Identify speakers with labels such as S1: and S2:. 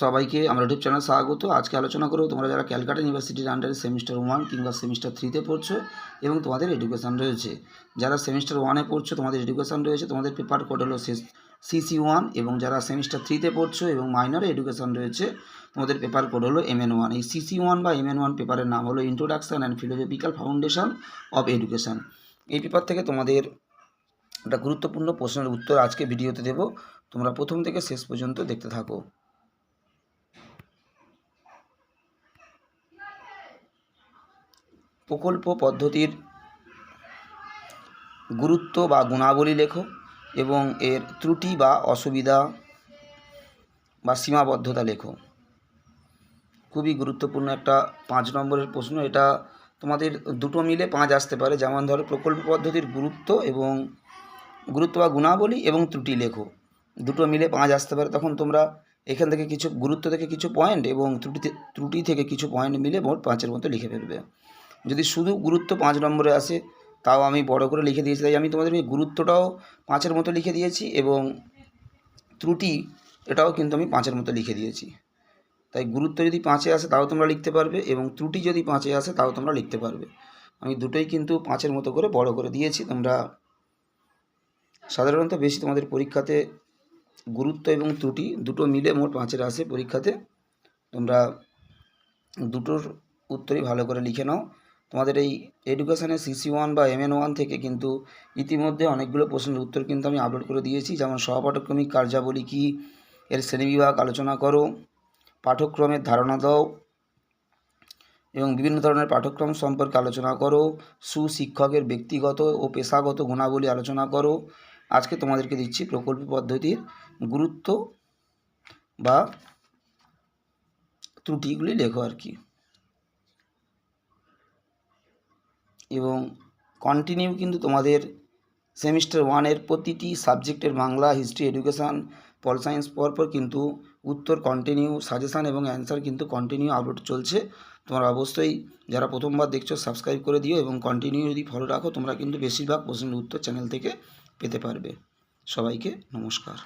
S1: সবাইকে আমার YouTube channel স্বাগত। আজকে আলোচনা করব তোমরা যারা ক্যালকাটা ইউনিভার্সিটির আন্ডারে সেমিস্টার 1 কিংবা সেমিস্টার 3তে পড়ছো এবং তোমাদের এডুকেশান রয়েছে। যারা সেমিস্টার 1-এ পড়ছো তোমাদের এডুকেশান রয়েছে, তোমাদের পেপার কোড হলো CC1, এবং যারা সেমিস্টার 3তে পড়ছো এবং মাইনরে এডুকেশান রয়েছে তোমাদের পেপার কোড হলো MN1। এই CC1 বা MN1 পেপারের নাম হলো introduction and philosophical foundation of education. এই পেপার থেকে তোমাদের একটা গুরুত্বপূর্ণ প্রশ্নের উত্তর আজকে ভিডিওতে দেব, তোমরা প্রথম থেকে শেষ পর্যন্ত দেখতে থাকো। প্রকল্প পদ্ধতির গুরুত্ব বা গুণাবলী লেখো এবং এর ত্রুটি বা অসুবিধা বা সীমাবদ্ধতা লেখো। খুবই গুরুত্বপূর্ণ একটা 5 নম্বরের প্রশ্ন। এটা তোমাদের দুটো মিলে 5 আসতে পারে। যেমন ধরো প্রকল্প পদ্ধতির গুরুত্ব বা গুণাবলী এবং ত্রুটি লেখো, দুটো মিলে 5 আসতে পারে। তখন তোমরা এখান থেকে কিছু গুরুত্ব থেকে কিছু পয়েন্ট এবং ত্রুটি থেকে কিছু পয়েন্ট মিলে মোট 5-এর মতো লিখে ফেলবে। যদি শুধু গুরুত্ব 5 নম্বরে আসে তাও আমি বড় করে লিখে দিয়েছি, তাই আমি তোমাদের গুরুত্বটাও 5-এর মতো লিখে দিয়েছি এবং ত্রুটি এটাও কিন্তু আমি 5-এর মতো লিখে দিয়েছি। তাই গুরুত্ব যদি 5-এ আসে তাও তোমরা লিখতে পারবে এবং ত্রুটি যদি 5-এ আসে তাও তোমরা লিখতে পারবে। আমি দুটোই কিন্তু 5-এর মতো করে বড় করে দিয়েছি। তোমরা সাধারণত বেশি তোমাদের পরীক্ষাতে গুরুত্ব এবং ত্রুটি দুটো মিলে মোট 5-এর আসে পরীক্ষাতে। তোমরা দুটোর উত্তরই ভালো করে লিখে নাও। তোমাদের এই এডুকেশানের CC1 বা MN1 থেকে কিন্তু ইতিমধ্যে অনেকগুলো প্রশ্নের উত্তর কিন্তু আমি আপলোড করে দিয়েছি। যেমন সহপাঠক্রমিক কার্যাবলী কী, এর শ্রেণীবিভাগ আলোচনা করো, পাঠ্যক্রমের ধারণা দাও এবং বিভিন্ন ধরনের পাঠ্যক্রম সম্পর্কে আলোচনা করো, সুশিক্ষকের ব্যক্তিগত ও পেশাগত গুণাবলী আলোচনা করো। আজকে তোমাদেরকে দিচ্ছি প্রকল্প পদ্ধতির গুরুত্ব বা ত্রুটিগুলি লেখো আর কি। এবং কন্টিনিউ কিন্তু তোমাদের সেমিস্টার 1-এর প্রতিটি সাবজেক্টের Bangla, history, education, pol science পরপর কিন্তু উত্তর কন্টিনিউ, সাজেশান এবং অ্যান্সার কিন্তু কন্টিনিউ আপলোড চলছে। তোমরা অবশ্যই যারা প্রথমবার দেখছো সাবস্ক্রাইব করে দিও এবং কন্টিনিউ যদি ফলো রাখো তোমরা কিন্তু বেশিরভাগ প্রশ্নের উত্তর চ্যানেল থেকে পেতে পারবে। সবাইকে নমস্কার।